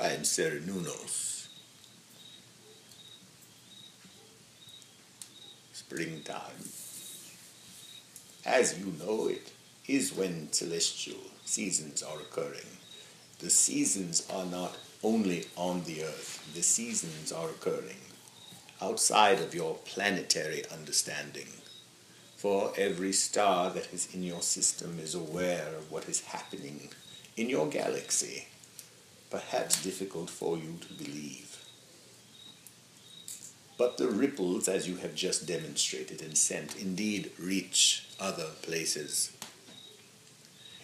I am CERNUNNOS. Springtime, as you know it, is when celestial seasons are occurring. The seasons are not only on the earth, the seasons are occurring outside of your planetary understanding. For every star that is in your system is aware of what is happening in your galaxy, perhaps difficult for you to believe. But the ripples, as you have just demonstrated and sent, indeed reach other places.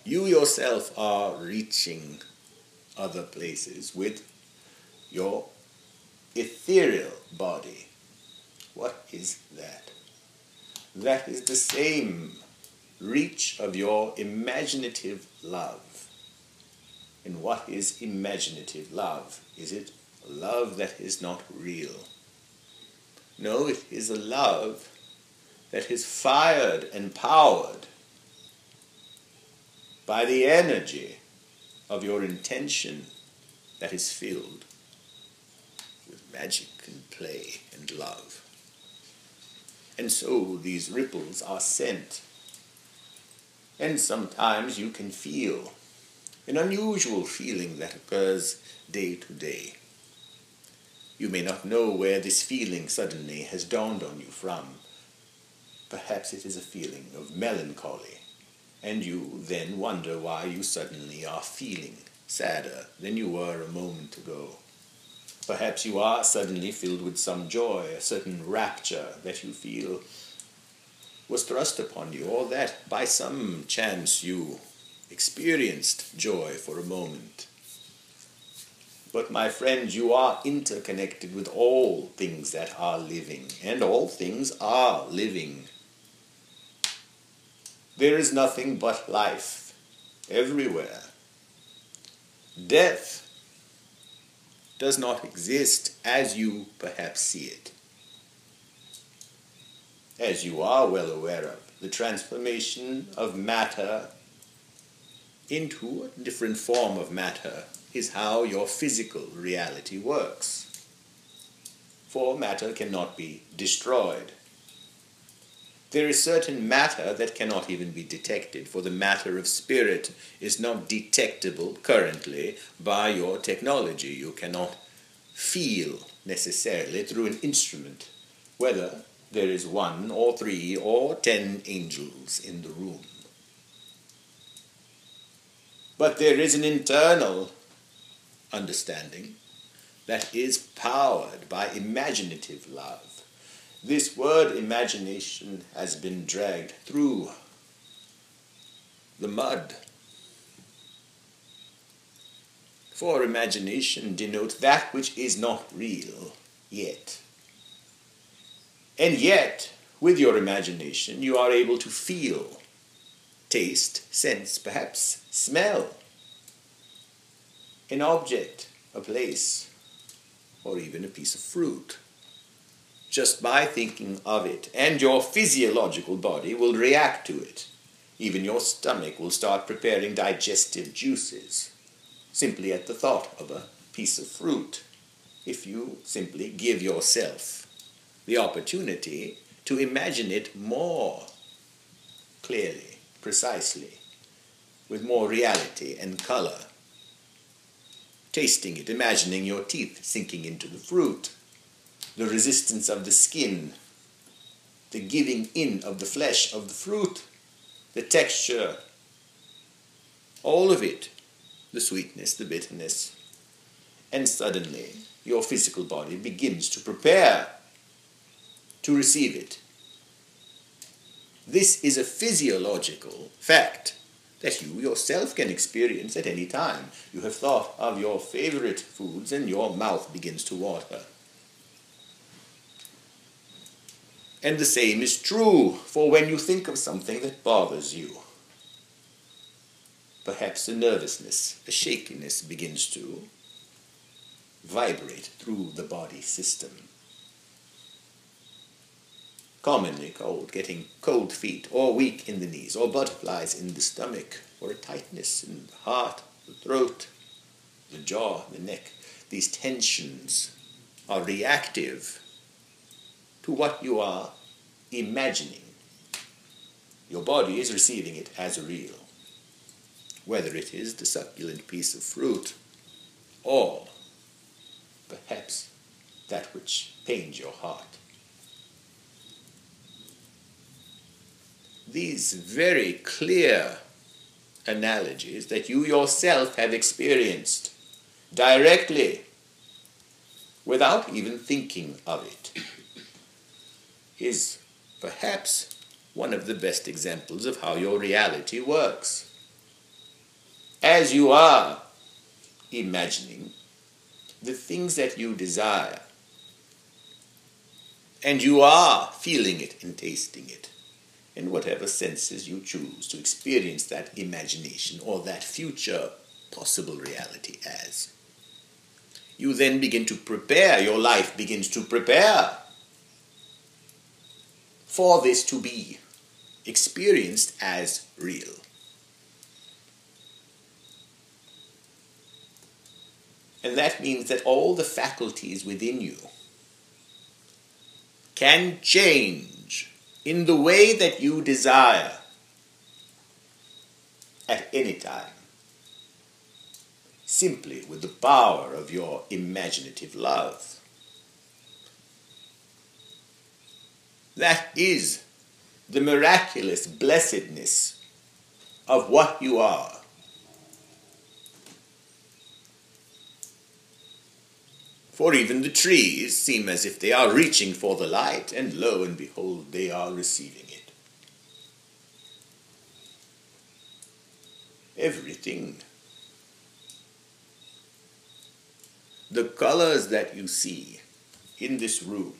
You yourself are reaching other places with your ethereal body. What is that? That is the same reach of your imaginative love. And what is imaginative love? Is it a love that is not real? No, it is a love that is fired and powered by the energy of your intention that is filled with magic and play and love. And so these ripples are sent. And sometimes you can feel an unusual feeling that occurs day to day. You may not know where this feeling suddenly has dawned on you from. Perhaps it is a feeling of melancholy, and you then wonder why you suddenly are feeling sadder than you were a moment ago. Perhaps you are suddenly filled with some joy, a certain rapture that you feel was thrust upon you, or that by some chance you experienced joy for a moment. But my friend, you are interconnected with all things that are living, and all things are living. There is nothing but life everywhere. Death does not exist as you perhaps see it. As you are well aware of, the transformation of matter into a different form of matter is how your physical reality works. For matter cannot be destroyed. There is certain matter that cannot even be detected, for the matter of spirit is not detectable currently by your technology. You cannot feel necessarily through an instrument whether there is 1 or 3 or 10 angels in the room. But there is an internal understanding that is powered by imaginative love. This word imagination has been dragged through the mud. For imagination denotes that which is not real yet. And yet, with your imagination, you are able to feel, taste, sense, perhaps smell an object, a place, or even a piece of fruit, just by thinking of it. And your physiological body will react to it. Even your stomach will start preparing digestive juices simply at the thought of a piece of fruit, if you simply give yourself the opportunity to imagine it more clearly, precisely, with more reality and color. Tasting it, imagining your teeth sinking into the fruit, the resistance of the skin, the giving in of the flesh of the fruit, the texture, all of it, the sweetness, the bitterness. And suddenly your physical body begins to prepare to receive it. This is a physiological fact that you yourself can experience at any time. You have thought of your favorite foods and your mouth begins to water. And the same is true for when you think of something that bothers you. Perhaps a nervousness, a shakiness begins to vibrate through the body system. Commonly called getting cold feet, or weak in the knees, or butterflies in the stomach, or a tightness in the heart, the throat, the jaw, the neck. these tensions are reactive to what you are imagining. Your body is receiving it as real, whether it is the succulent piece of fruit or perhaps that which pains your heart. These very clear analogies that you yourself have experienced directly without even thinking of it is perhaps one of the best examples of how your reality works. As you are imagining the things that you desire, and you are feeling it and tasting it, in whatever senses you choose to experience that imagination or that future possible reality as. You then begin to prepare, your life begins to prepare for this to be experienced as real. And that means that all the faculties within you can change in the way that you desire at any time, simply with the power of your imaginative love. That is the miraculous blessedness of what you are. For even the trees seem as if they are reaching for the light, and lo and behold, they are receiving it. Everything. The colors that you see in this room,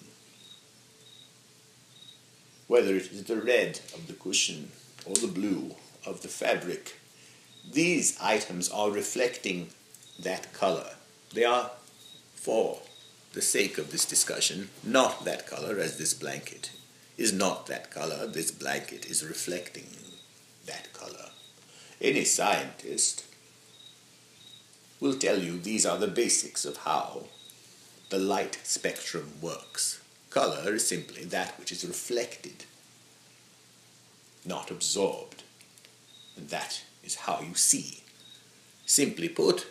whether it is the red of the cushion or the blue of the fabric, these items are reflecting that color. They are, for the sake of this discussion, not that color, as this blanket is not that color. This blanket is reflecting that color. Any scientist will tell you these are the basics of how the light spectrum works. Color is simply that which is reflected, not absorbed. And that is how you see. Simply put,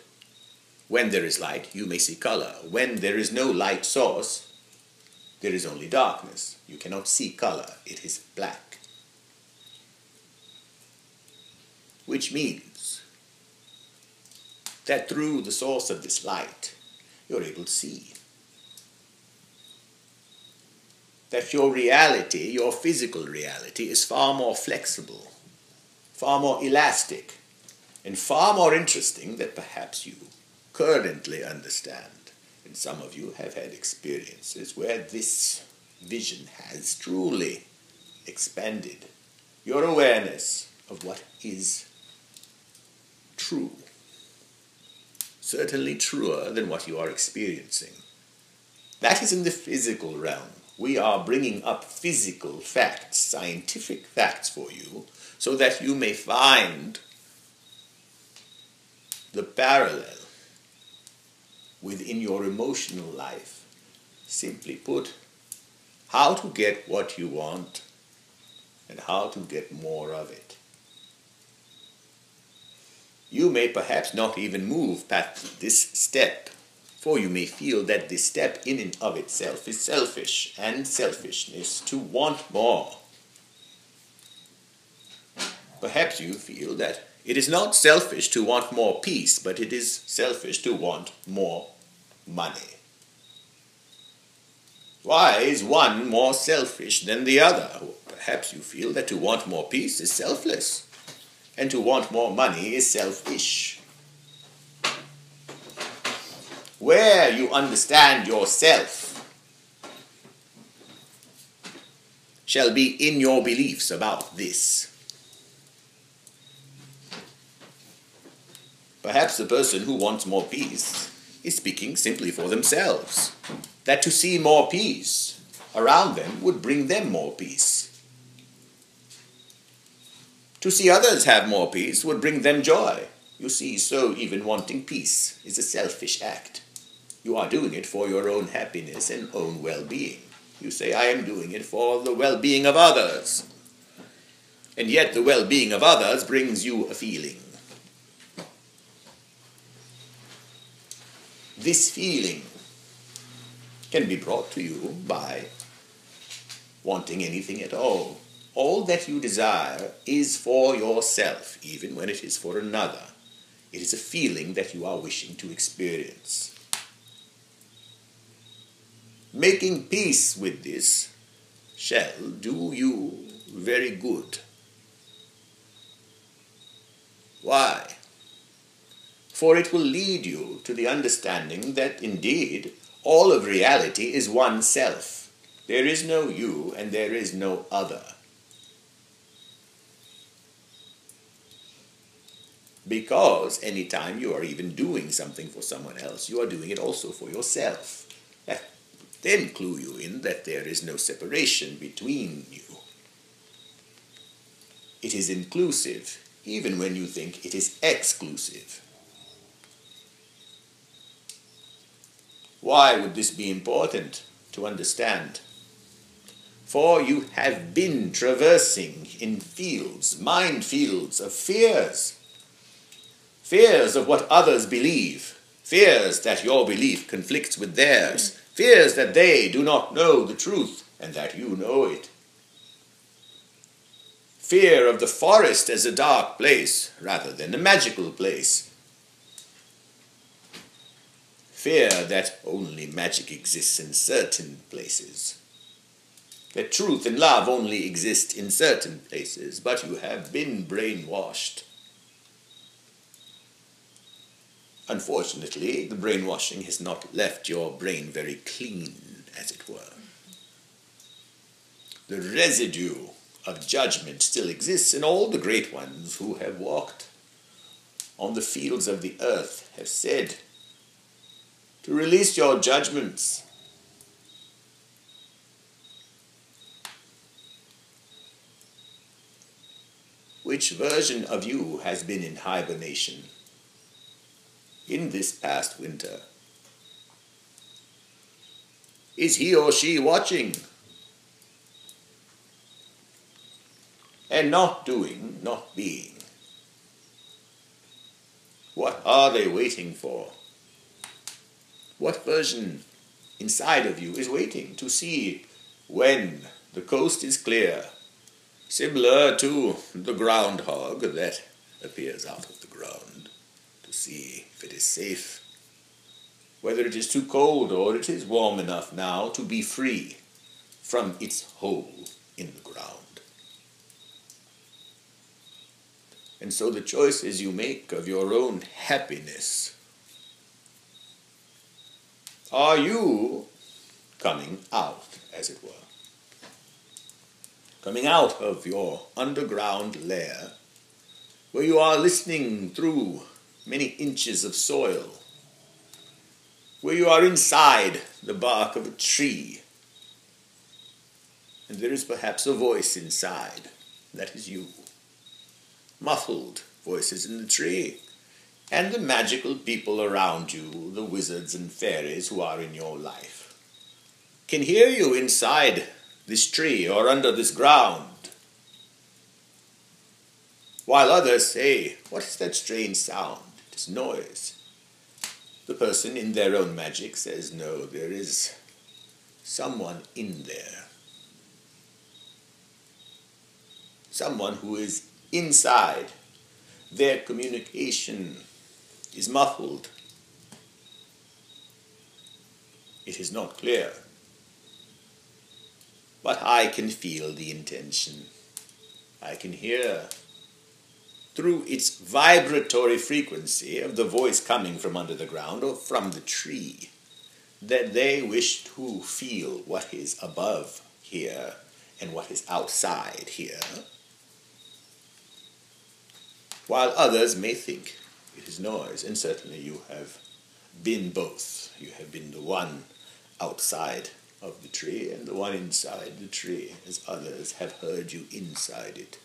when there is light, you may see color. When there is no light source, there is only darkness. You cannot see color. It is black. Which means that through the source of this light, you're able to see. That your reality, your physical reality, is far more flexible, far more elastic, and far more interesting than perhaps you currently understand. And some of you have had experiences where this vision has truly expanded your awareness of what is true. Certainly truer than what you are experiencing. That is in the physical realm. We are bringing up physical facts, scientific facts for you, so that you may find the parallel within your emotional life. Simply put, how to get what you want and how to get more of it. You may perhaps not even move past this step, for you may feel that this step in and of itself is selfish, and selfishness to want more. Perhaps you feel that it is not selfish to want more peace, but it is selfish to want more money. Why is one more selfish than the other? Perhaps you feel that to want more peace is selfless, and to want more money is selfish. Where you understand yourself shall be in your beliefs about this. Perhaps the person who wants more peace is speaking simply for themselves, that to see more peace around them would bring them more peace. To see others have more peace would bring them joy. You see, so even wanting peace is a selfish act. You are doing it for your own happiness and own well-being. You say, I am doing it for the well-being of others. And yet the well-being of others brings you a feeling. This feeling can be brought to you by wanting anything at all. All that you desire is for yourself, even when it is for another. It is a feeling that you are wishing to experience. Making peace with this shall do you very good. Why? For it will lead you to the understanding that indeed all of reality is one self. There is no you and there is no other. Because anytime you are even doing something for someone else, you are doing it also for yourself. That then clue you in that there is no separation between you. It is inclusive, even when you think it is exclusive. Why would this be important to understand? For you have been traversing in fields, mind fields of fears. Fears of what others believe. Fears that your belief conflicts with theirs. Fears that they do not know the truth and that you know it. Fear of the forest as a dark place rather than a magical place. Fear that only magic exists in certain places. That truth and love only exist in certain places, but you have been brainwashed. Unfortunately, the brainwashing has not left your brain very clean, as it were. The residue of judgment still exists, and all the great ones who have walked on the fields of the earth have said to release your judgments. Which version of you has been in hibernation in this past winter? Is he or she watching and not doing, not being? What are they waiting for? What version inside of you is waiting to see when the coast is clear, similar to the groundhog that appears out of the ground to see if it is safe, whether it is too cold or it is warm enough now to be free from its hole in the ground. And so the choices you make of your own happiness, are you coming out, as it were? Coming out of your underground lair, where you are listening through many inches of soil, where you are inside the bark of a tree, and there is perhaps a voice inside, that is you. Muffled voices in the tree, and the magical people around you, the wizards and fairies who are in your life, can hear you inside this tree or under this ground, while others say, what is that strange sound? It is noise. The person in their own magic says, no, there is someone in there. Someone who is inside. Their communication is muffled. It is not clear. But I can feel the intention. I can hear through its vibratory frequency of the voice coming from under the ground or from the tree that they wish to feel what is above here and what is outside here, while others may think it is noise. And certainly you have been both. You have been the one outside of the tree and the one inside the tree, as others have heard you inside it.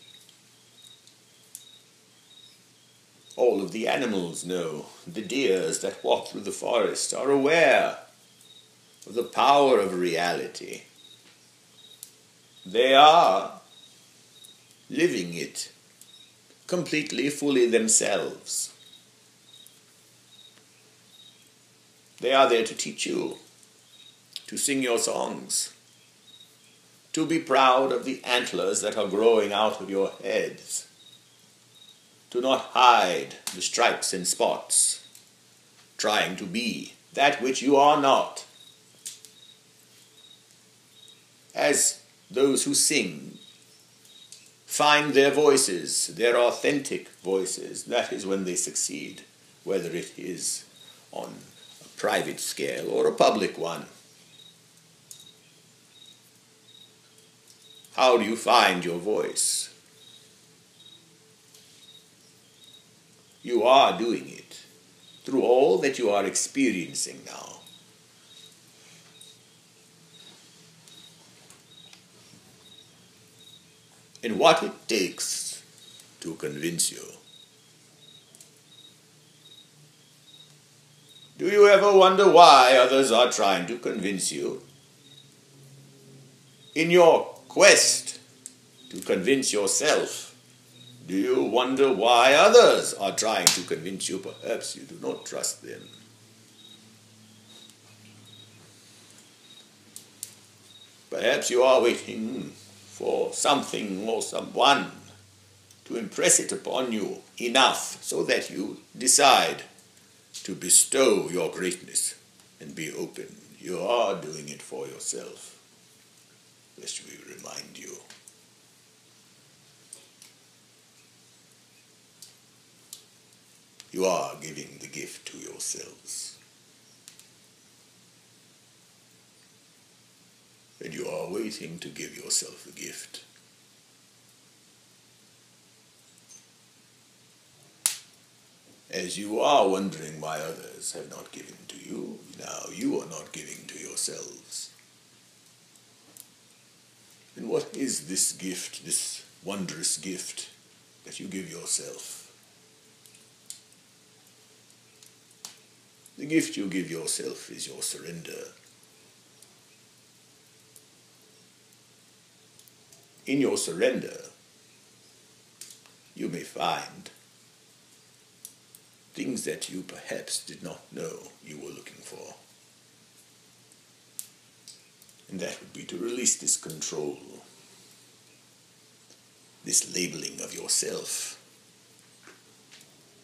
All of the animals know. The deers that walk through the forest are aware of the power of reality. They are living it completely, fully themselves. They are there to teach you, to sing your songs, to be proud of the antlers that are growing out of your heads, to not hide the stripes and spots, trying to be that which you are not. As those who sing find their voices, their authentic voices, that is when they succeed, whether it is on a private scale or a public one. How do you find your voice? You are doing it through all that you are experiencing now. And what it takes to convince you. Do you ever wonder why others are trying to convince you? In your quest to convince yourself, do you wonder why others are trying to convince you? Perhaps you do not trust them. Perhaps you are waiting for something or someone to impress it upon you enough so that you decide to bestow your greatness and be open. You are doing it for yourself, lest we remind you. You are giving the gift to yourselves. And you are waiting to give yourself the gift. As you are wondering why others have not given to you, now you are not giving to yourselves. And what is this gift, this wondrous gift that you give yourself? The gift you give yourself is your surrender. In your surrender, you may find things that you perhaps did not know you were looking for. And that would be to release this control, this labeling of yourself.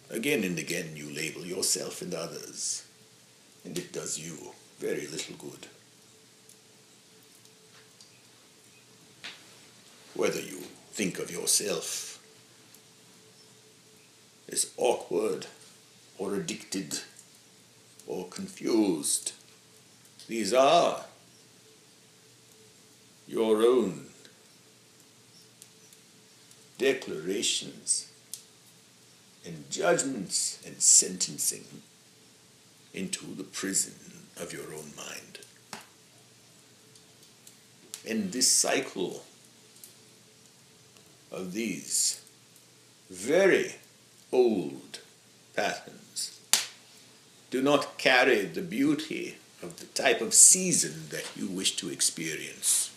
Again and again you label yourself and others, and it does you very little good. Whether you think of yourself as awkward or addicted or confused, these are your own declarations and judgments and sentencing into the prison of your own mind. And this cycle of these very old patterns do not carry the beauty of the type of season that you wish to experience.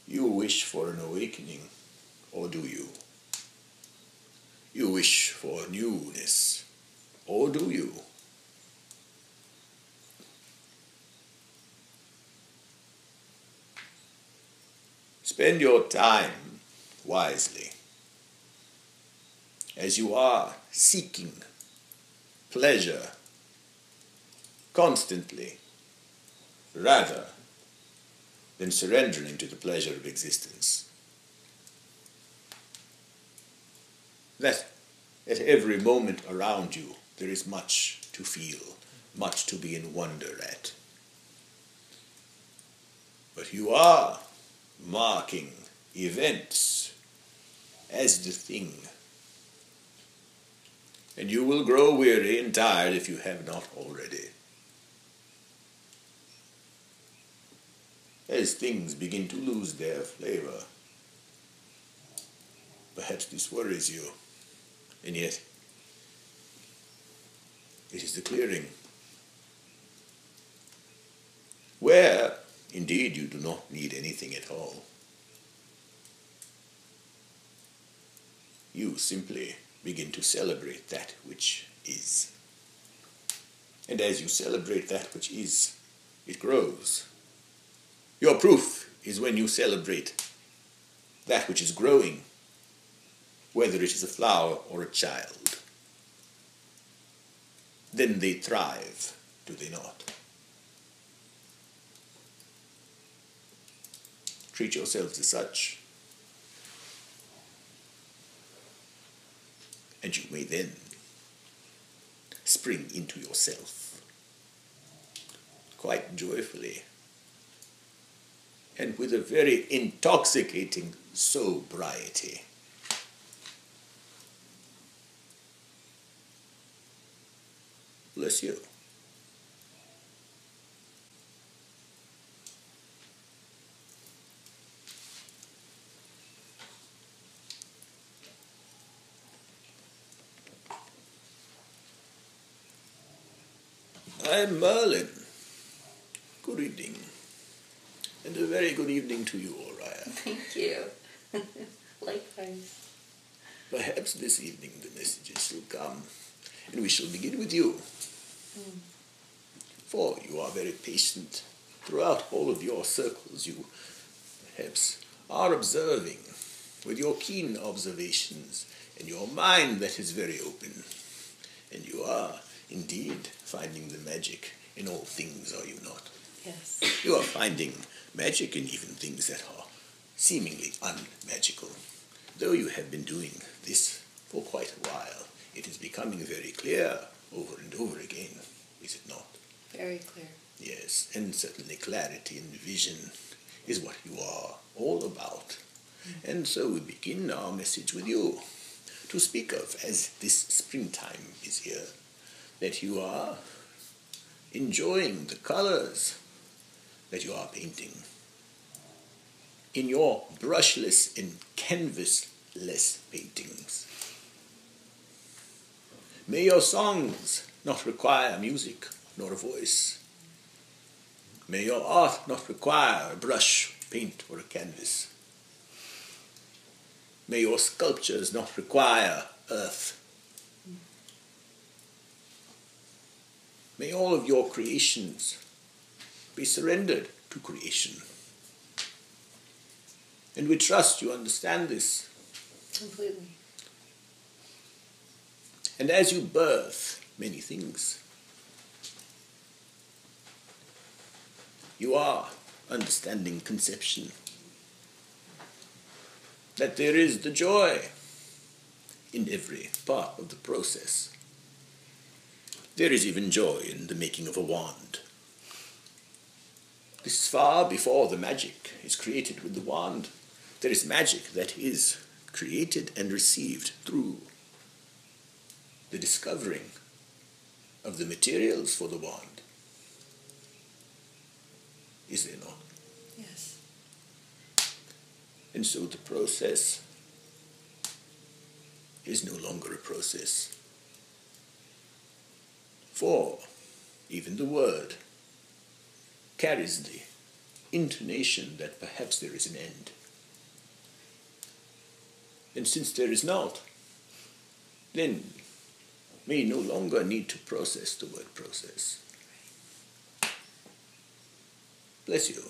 You wish for an awakening, or do you? You wish for newness, or do you? Spend your time wisely as you are seeking pleasure constantly rather than surrendering to the pleasure of existence. That at every moment around you there is much to feel, much to be in wonder at. But you are marking events as the thing. And you will grow weary and tired if you have not already. As things begin to lose their flavor, Perhaps this worries you, and yet it is the clearing, where indeed you do not need anything at all. You simply begin to celebrate that which is. And as you celebrate that which is, it grows. Your proof is when you celebrate that which is growing, whether it is a flower or a child. Then they thrive, do they not? Treat yourselves as such, and you may then spring into yourself quite joyfully and with a very intoxicating sobriety. Bless you. I'm Merlin. Good evening. And a very good evening to you, Oriah. Thank you. Likewise. Perhaps this evening the messages will come, and we shall begin with you. For you are very patient. Throughout all of your circles, you perhaps are observing with your keen observations and your mind that is very open. And you are indeed finding the magic in all things, are you not? Yes. You are finding magic in even things that are seemingly unmagical. Though you have been doing this for quite a while, it is becoming very clear over and over again, is it not? Very clear. Yes, and certainly clarity and vision is what you are all about. And so we begin our message with you to speak of, as this springtime is here, that you are enjoying the colors that you are painting in your brushless and canvasless paintings. May your songs not require music nor a voice. May your art not require a brush, paint, or a canvas. May your sculptures not require earth. May all of your creations be surrendered to creation. And we trust you understand this. Completely. And as you birth many things, you are understanding conception. That there is the joy in every part of the process. There is even joy in the making of a wand. This is far before the magic is created with the wand. There is magic that is created and received through the discovering of the materials for the wand. Is there not? Yes. And so the process is no longer a process. For even the word carries the intonation that perhaps there is an end. And since there is not, then we no longer need to process the word process. Bless you.